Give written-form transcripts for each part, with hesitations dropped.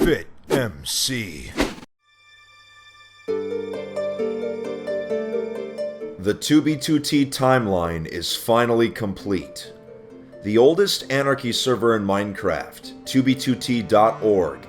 FitMC. The 2B2T timeline is finally complete. The oldest anarchy server in Minecraft, 2b2t.org,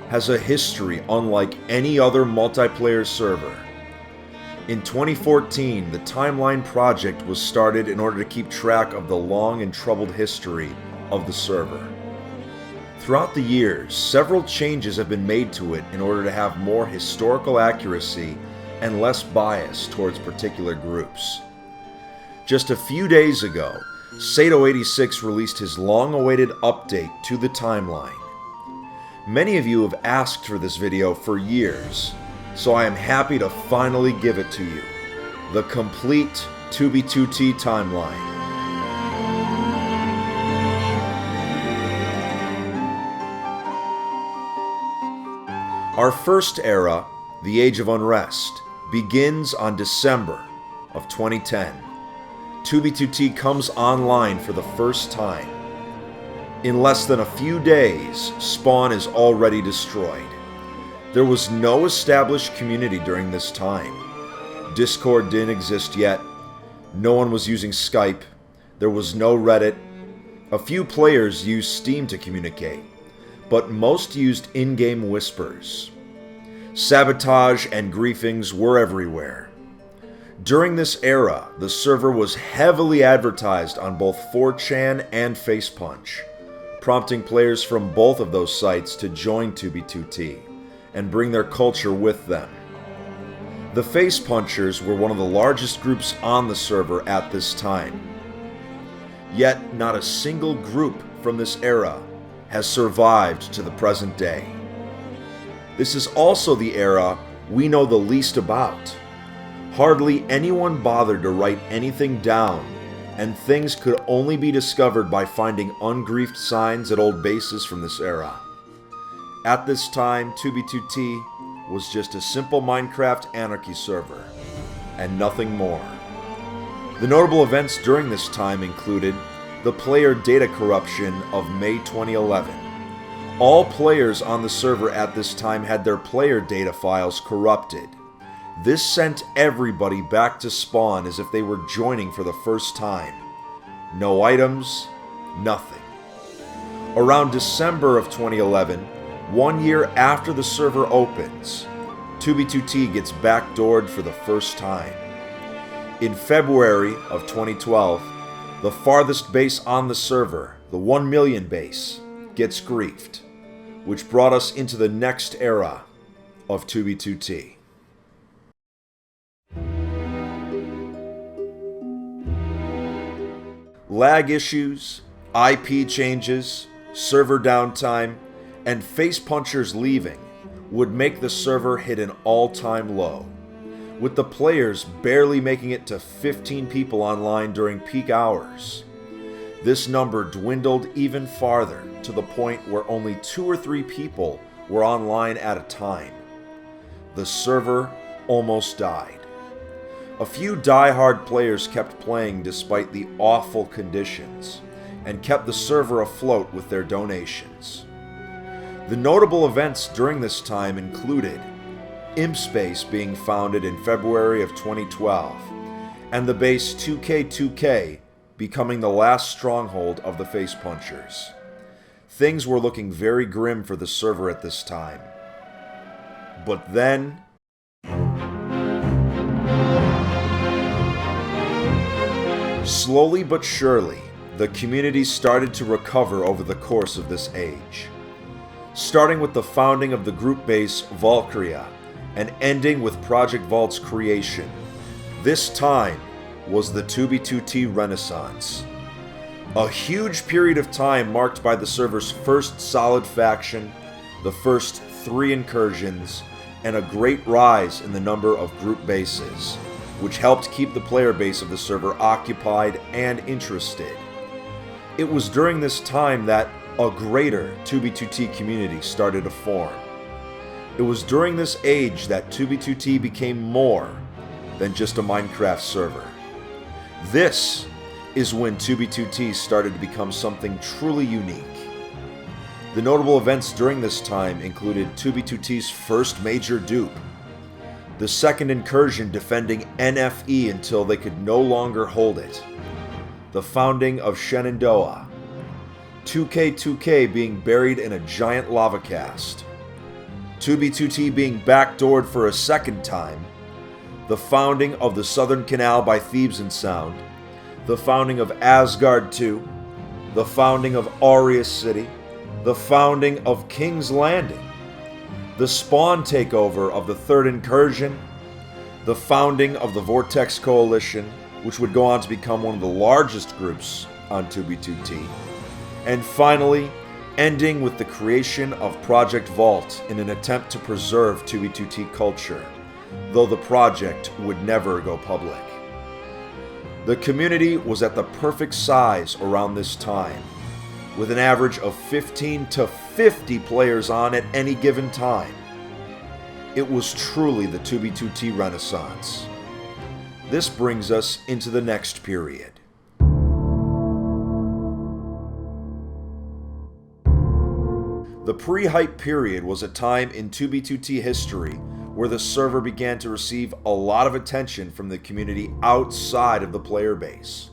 has a history unlike any other multiplayer server. In 2014, the Timeline project was started in order to keep track of the long and troubled history of the server. Throughout the years, several changes have been made to it in order to have more historical accuracy and less bias towards particular groups. Just a few days ago, Sato86 released his long-awaited update to the timeline. Many of you have asked for this video for years, so I am happy to finally give it to you. The complete 2b2t timeline. Our first era, the Age of Unrest, begins on December of 2010. 2b2t comes online for the first time. In less than a few days, Spawn is already destroyed. There was no established community during this time. Discord didn't exist yet. No one was using Skype. There was no Reddit. A few players used Steam to communicate, but most used in-game whispers. Sabotage and griefings were everywhere. During this era, the server was heavily advertised on both 4chan and Facepunch, prompting players from both of those sites to join 2b2t and bring their culture with them. The Facepunchers were one of the largest groups on the server at this time. Yet, not a single group from this era has survived to the present day. This is also the era we know the least about. Hardly anyone bothered to write anything down, and things could only be discovered by finding ungriefed signs at old bases from this era. At this time, 2b2t was just a simple Minecraft anarchy server, and nothing more. The notable events during this time included the player data corruption of May 2011. All players on the server at this time had their player data files corrupted. This sent everybody back to spawn as if they were joining for the first time. No items, nothing. Around December of 2011, 1 year after the server opens, 2b2t gets backdoored for the first time. In February of 2012, the farthest base on the server, the 1 million base, gets griefed, which brought us into the next era of 2b2t. Lag issues, IP changes, server downtime, and Facepunchers leaving would make the server hit an all-time low, with the players barely making it to 15 people online during peak hours. This number dwindled even farther to the point where only 2 or 3 people were online at a time. The server almost died. A few die-hard players kept playing despite the awful conditions, and kept the server afloat with their donations. The notable events during this time included ImpSpace being founded in February of 2012, and the base 2K2K becoming the last stronghold of the Facepunchers. Things were looking very grim for the server at this time. But then, slowly but surely, the community started to recover over the course of this age. Starting with the founding of the group base Valkyria, and ending with Project Vault's creation. This time was the 2b2t Renaissance. A huge period of time marked by the server's first solid faction, the first 3 incursions, and a great rise in the number of group bases, which helped keep the player base of the server occupied and interested. It was during this time that a greater 2b2t community started to form. It was during this age that 2b2t became more than just a Minecraft server. This is when 2b2t started to become something truly unique. The notable events during this time included 2B2T's first major dupe, the second incursion defending NFE until they could no longer hold it, the founding of Shenandoah, 2K2K being buried in a giant lava cast, 2B2T being backdoored for a second time, the founding of the Southern Canal by Thebes and Sound, the founding of Asgard 2, the founding of Aureus City, the founding of King's Landing, the Spawn takeover of the Third Incursion, the founding of the Vortex Coalition, which would go on to become one of the largest groups on 2B2T, and finally, ending with the creation of Project Vault in an attempt to preserve 2B2T culture, though the project would never go public. The community was at the perfect size around this time, with an average of 15 to 50 players on at any given time. It was truly the 2B2T Renaissance. This brings us into the next period. The PreHeight period was a time in 2B2T history where the server began to receive a lot of attention from the community outside of the player base.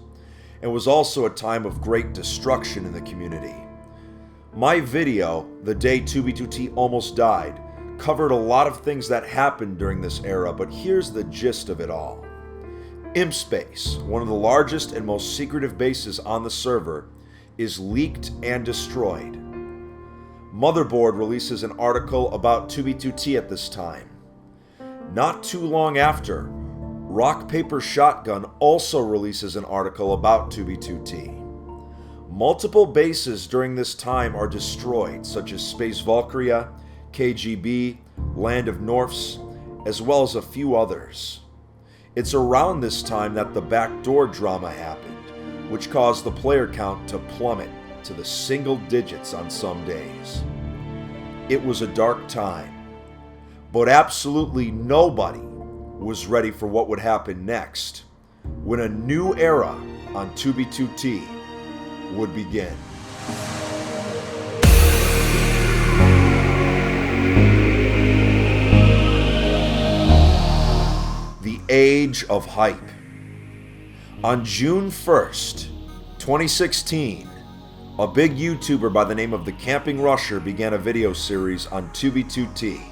It was also a time of great destruction in the community. My video, The Day 2B2T Almost Died, covered a lot of things that happened during this era, but here's the gist of it all. ImpSpace, one of the largest and most secretive bases on the server, is leaked and destroyed. Motherboard releases an article about 2B2T at this time. Not too long after, Rock Paper Shotgun also releases an article about 2B2T. Multiple bases during this time are destroyed, such as Space Valkyria, KGB, Land of Norfs, as well as a few others. It's around this time that the backdoor drama happened, which caused the player count to plummet to the single digits on some days. It was a dark time, but absolutely nobody was ready for what would happen next, when a new era on 2B2T would begin. The Age of Hype. On June 1st, 2016, a big YouTuber by the name of The Camping Rusher began a video series on 2B2T.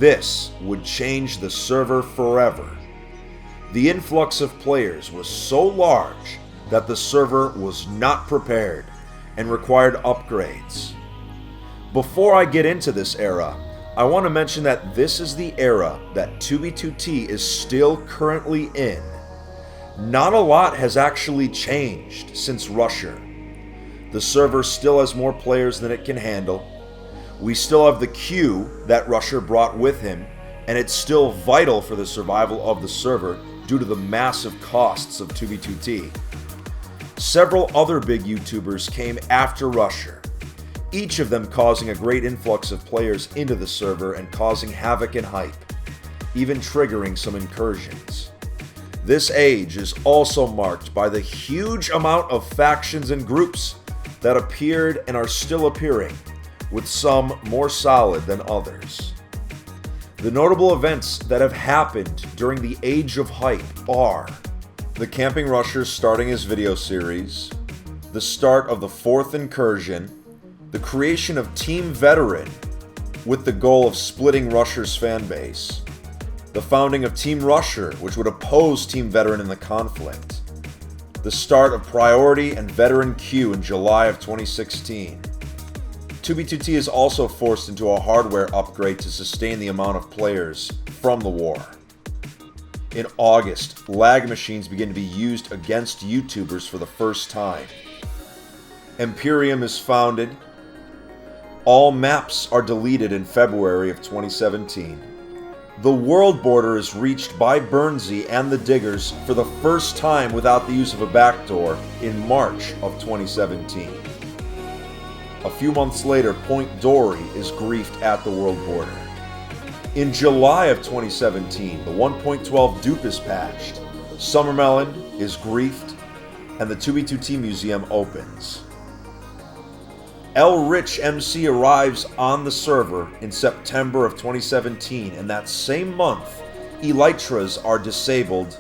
This would change the server forever. The influx of players was so large that the server was not prepared and required upgrades. Before I get into this era, I want to mention that this is the era that 2B2T is still currently in. Not a lot has actually changed since Rusher. The server still has more players than it can handle. We still have the queue that Rusher brought with him, and it's still vital for the survival of the server due to the massive costs of 2B2T. Several other big YouTubers came after Rusher, each of them causing a great influx of players into the server and causing havoc and hype, even triggering some incursions. This age is also marked by the huge amount of factions and groups that appeared and are still appearing, with some more solid than others. The notable events that have happened during the Age of Hype are the Camping Rusher starting his video series, the start of the Fourth Incursion, the creation of Team Veteran with the goal of splitting Rusher's fanbase, the founding of Team Rusher, which would oppose Team Veteran in the conflict, the start of Priority and Veteran Q in July of 2016. 2B2T is also forced into a hardware upgrade to sustain the amount of players from the war. In August, lag machines begin to be used against YouTubers for the first time. Imperium is founded. All maps are deleted in February of 2017. The world border is reached by Burnsy and the Diggers for the first time without the use of a backdoor in March of 2017. A few months later, Point Dory is griefed at the world border. In July of 2017, the 1.12 dupe is patched, Summermelon is griefed, and the 2B2T Museum opens. Rich MC arrives on the server in September of 2017, and that same month, elytras are disabled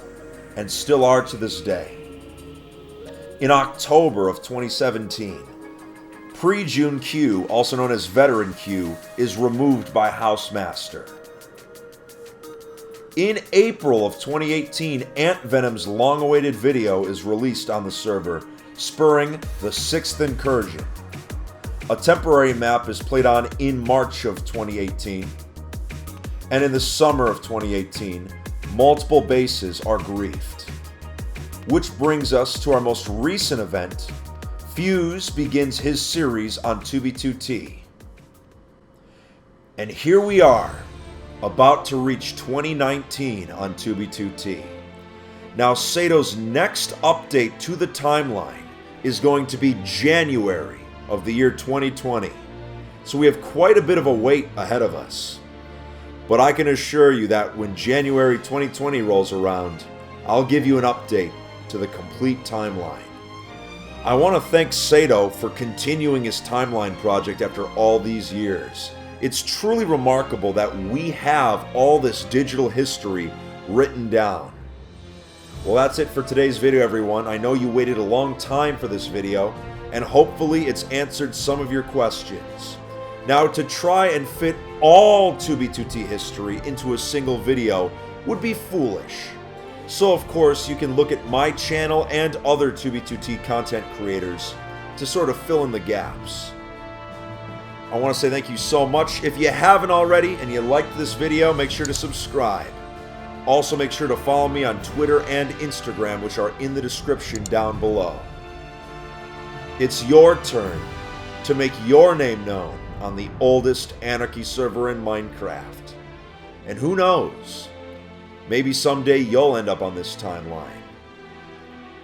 and still are to this day. In October of 2017, Pre-June Q, also known as Veteran Q, is removed by Housemaster. In April of 2018, Ant Venom's long-awaited video is released on the server, spurring the 6th Incursion. A temporary map is played on in March of 2018, and in the summer of 2018, multiple bases are griefed. Which brings us to our most recent event. Fuse begins his series on 2B2T. And here we are, about to reach 2019 on 2B2T. Now, Sato's next update to the timeline is going to be January of the year 2020. So we have quite a bit of a wait ahead of us. But I can assure you that when January 2020 rolls around, I'll give you an update to the complete timeline. I want to thank Sato for continuing his timeline project after all these years. It's truly remarkable that we have all this digital history written down. Well, that's it for today's video, everyone. I know you waited a long time for this video, and hopefully it's answered some of your questions. Now, to try and fit all 2B2T history into a single video would be foolish. So, of course, you can look at my channel and other 2B2T content creators to sort of fill in the gaps. I want to say thank you so much. If you haven't already and you liked this video, make sure to subscribe. Also, make sure to follow me on Twitter and Instagram, which are in the description down below. It's your turn to make your name known on the oldest anarchy server in Minecraft. And who knows? Maybe someday you'll end up on this timeline.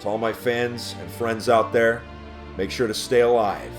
To all my fans and friends out there, make sure to stay alive.